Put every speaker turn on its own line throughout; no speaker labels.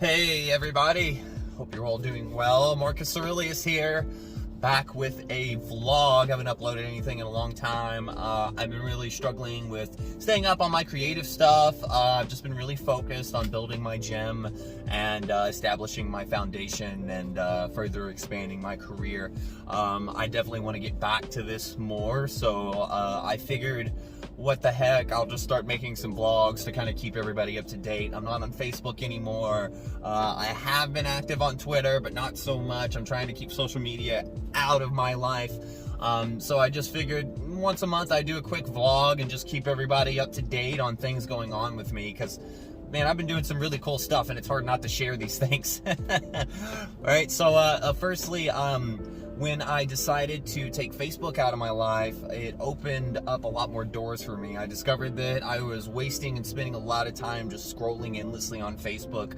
Hey everybody, hope you're all doing well. Marcus Aurelius here, back with a vlog. I haven't uploaded anything in a long time. I've been really struggling with staying up on my creative stuff. I've just been really focused on building my gym and establishing my foundation and further expanding my career. I definitely want to get back to this more, so I figured, what the heck, I'll just start making some vlogs to kind of keep everybody up to date. I'm not on Facebook anymore. I have been active on Twitter, but not so much. I'm trying to keep social media out of my life. So I just figured once a month I'd do a quick vlog and just keep everybody up to date on things going on with me, because man, I've been doing some really cool stuff and it's hard not to share these things. Alright, so firstly, when I decided to take Facebook out of my life, it opened up a lot more doors for me. I discovered that I was wasting and spending a lot of time just scrolling endlessly on Facebook,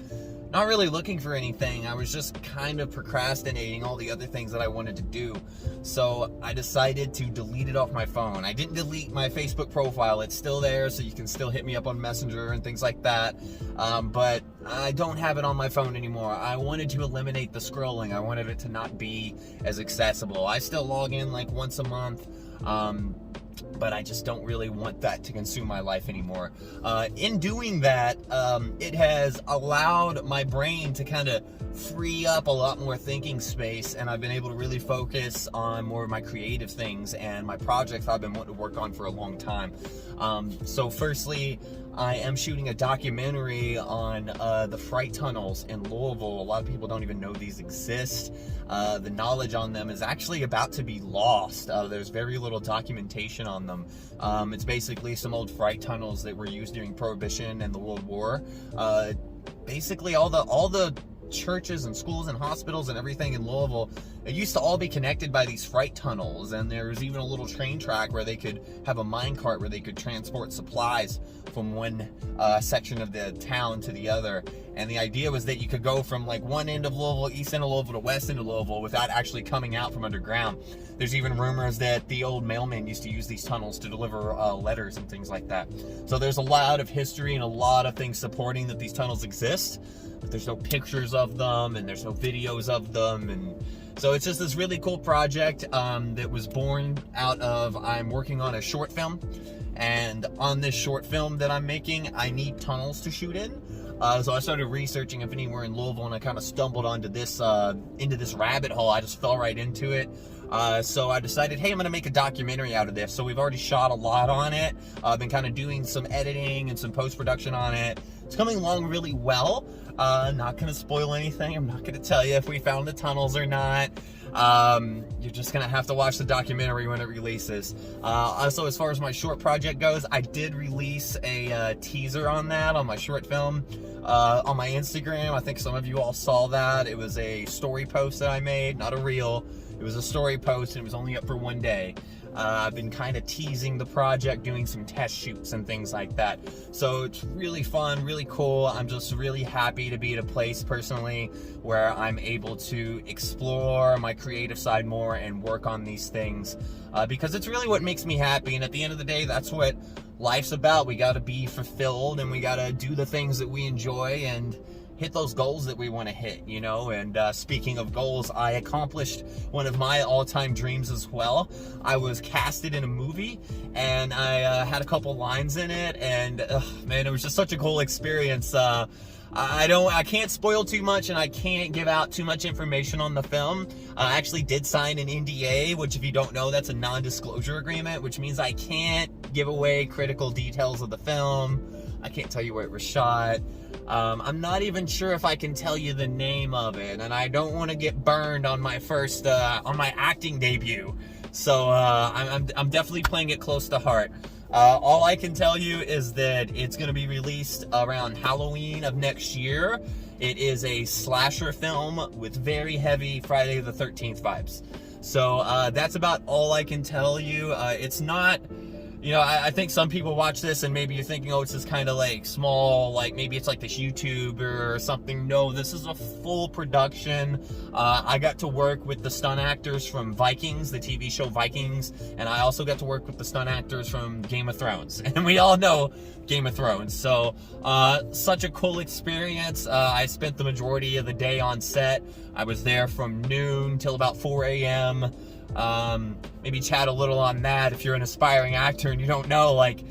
not really looking for anything. I was just kind of procrastinating all the other things that I wanted to do. So I decided to delete it off my phone. I didn't delete my Facebook profile. It's still there, so you can still hit me up on Messenger and things like that. But I don't have it on my phone anymore. I wanted to eliminate the scrolling. I wanted it to not be as accessible. I still log in like once a month. But I just don't really want that to consume my life anymore. In doing that, it has allowed my brain to kind of free up a lot more thinking space, and I've been able to really focus on more of my creative things and my projects I've been wanting to work on for a long time. So firstly, I am shooting a documentary on the Fright Tunnels in Louisville. A lot of people don't even know these exist. The knowledge on them is actually about to be lost. There's very little documentation on them. It's basically some old fright tunnels that were used during Prohibition and the World War. Basically all the churches and schools and hospitals and everything in Louisville, it used to all be connected by these fright tunnels, and there was even a little train track where they could have a mine cart where they could transport supplies from one section of the town to the other. And the idea was that you could go from like one end of Louisville, east end of Louisville, to west end of Louisville without actually coming out from underground. There's even rumors that the old mailmen used to use these tunnels to deliver letters and things like that. So there's a lot of history and a lot of things supporting that these tunnels exist, but there's no pictures of them and there's no videos of them. And so it's just this really cool project that was born out of, I'm working on a short film, and on this short film that I'm making, I need tunnels to shoot in. So I started researching if anywhere in Louisville, and I kind of stumbled onto this into this rabbit hole. I just fell right into it. So I decided, hey, I'm gonna make a documentary out of this. So we've already shot a lot on it. I've been kind of doing some editing and some post-production on it. It's coming along really well. Not gonna spoil anything. I'm not gonna tell you if we found the tunnels or not. You're just gonna have to watch the documentary when it releases. Also, as far as my short project goes, I did release a teaser on that, on my short film, on my Instagram. I think some of you all saw that. It was a story post that I made, not a reel. It was a story post, and it was only up for one day. I've been kind of teasing the project, doing some test shoots and things like that. So it's really fun, really cool. I'm just really happy to be at a place personally where I'm able to explore my creative side more and work on these things, because it's really what makes me happy. And at the end of the day, that's what life's about. We got to be fulfilled, and we got to do the things that we enjoy and hit those goals that we want to hit, you know. And speaking of goals, I accomplished one of my all-time dreams as well. I was casted in a movie, and I had a couple lines in it, and man, it was just such a cool experience. I can't spoil too much, and I can't give out too much information on the film. I actually did sign an NDA, which, if you don't know, that's a non-disclosure agreement, which means I can't give away critical details of the film. I can't tell you where it was shot. I'm not even sure if I can tell you the name of it, and I don't want to get burned on my first, on my acting debut. So I'm definitely playing it close to heart. All I can tell you is that it's going to be released around Halloween of next year. It is a slasher film with very heavy Friday the 13th vibes. So that's about all I can tell you. It's not you know, I think some people watch this and maybe you're thinking, oh, it's this kind of like small, like maybe it's like this YouTuber or something. No, this is a full production. I got to work with the stunt actors from Vikings, the TV show Vikings, and I also got to work with the stunt actors from Game of Thrones. And we all know Game of Thrones. So, such a cool experience. I spent the majority of the day on set. I was there from noon till about 4 a.m. Maybe chat a little on that if you're an aspiring actor and you don't know, like,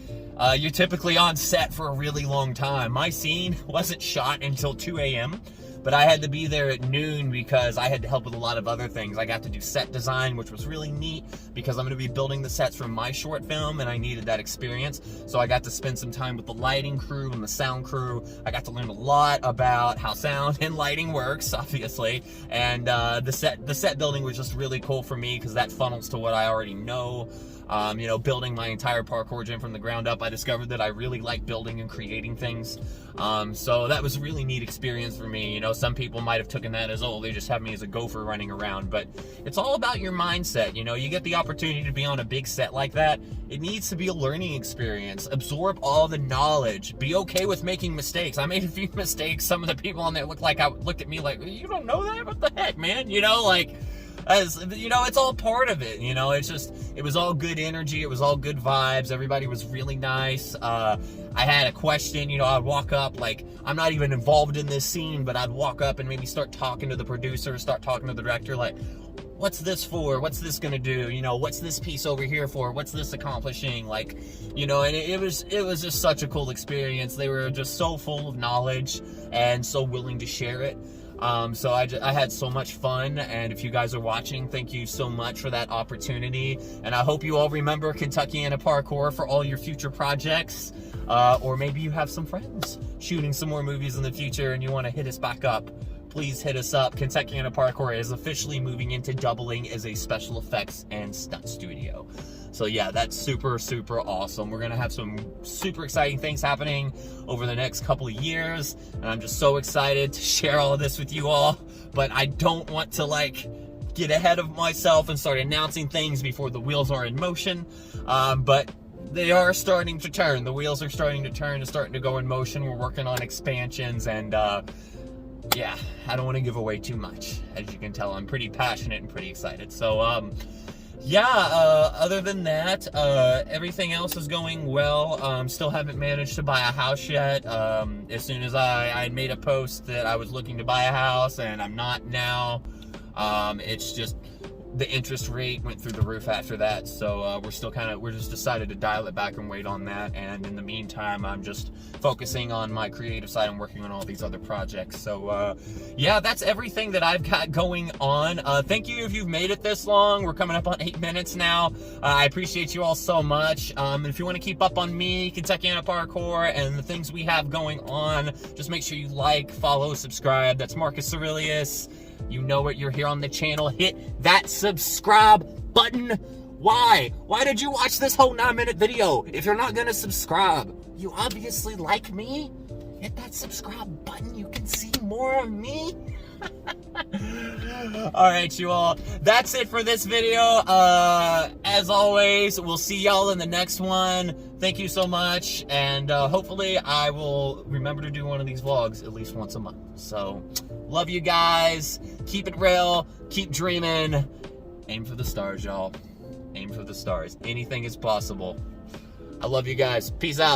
you're typically on set for a really long time. My scene wasn't shot until 2 a.m., but I had to be there at noon because I had to help with a lot of other things. I got to do set design, which was really neat because I'm going to be building the sets from my short film and I needed that experience. So I got to spend some time with the lighting crew and the sound crew. I got to learn a lot about how sound and lighting works, obviously. And the set building was just really cool for me because that funnels to what I already know. You know, building my entire parkour gym from the ground up, I discovered that I really like building and creating things. So that was a really neat experience for me. You know, some people might have taken that as, oh, they just have me as a gopher running around, but it's all about your mindset. You know, you get the opportunity to be on a big set like that. It needs to be a learning experience. Absorb all the knowledge. Be okay with making mistakes. I made a few mistakes. Some of the people on there looked at me like, you don't know that? What the heck, man? You know, like, as you know, it's all part of it. You know, it's just, it was all good energy, it was all good vibes, everybody was really nice. I had a question, you know, I'd walk up, like, I'm not even involved in this scene, but I'd walk up and maybe start talking to the producer, start talking to the director, like, what's this for? What's this gonna do? You know, what's this piece over here for? What's this accomplishing? Like, you know, and it was just such a cool experience. They were just so full of knowledge and so willing to share it. So I had so much fun, and if you guys are watching, thank you so much for that opportunity, and I hope you all remember Kentuckiana Parkour for all your future projects, or maybe you have some friends shooting some more movies in the future and you want to hit us back up. Please hit us up. Kentuckiana Parkour is officially moving into doubling as a special effects and stunt studio. So yeah, that's super, super awesome. We're gonna have some super exciting things happening over the next couple of years, and I'm just so excited to share all of this with you all, but I don't want to, like, get ahead of myself and start announcing things before the wheels are in motion, but they are starting to turn. The wheels are starting to turn and starting to go in motion. We're working on expansions, and yeah, I don't want to give away too much. As you can tell, I'm pretty passionate and pretty excited. So, yeah, other than that, everything else is going well. Still haven't managed to buy a house yet. As soon as I made a post that I was looking to buy a house, and I'm not now. It's just the interest rate went through the roof after that, so we're just decided to dial it back and wait on that. And in the meantime, I'm just focusing on my creative side and working on all these other projects. So yeah, that's everything that I've got going on. Thank you if you've made it this long. We're coming up on 8 minutes now. I appreciate you all so much. And if you want to keep up on me, Kentuckiana Parkour, and the things we have going on, just make sure you like, follow, subscribe. That's Marcus Aurelius. You know what, you're here on the channel. Hit that subscribe button. Why? Why did you watch this whole 9-minute video if you're not gonna subscribe? You obviously like me. Hit that subscribe button. You can see more of me. All right, you all. That's it for this video. As always, we'll see y'all in the next one. Thank you so much, and hopefully I will remember to do one of these vlogs at least once a month. So, love you guys. Keep it real. Keep dreaming. Aim for the stars, y'all. Aim for the stars. Anything is possible. I love you guys. Peace out.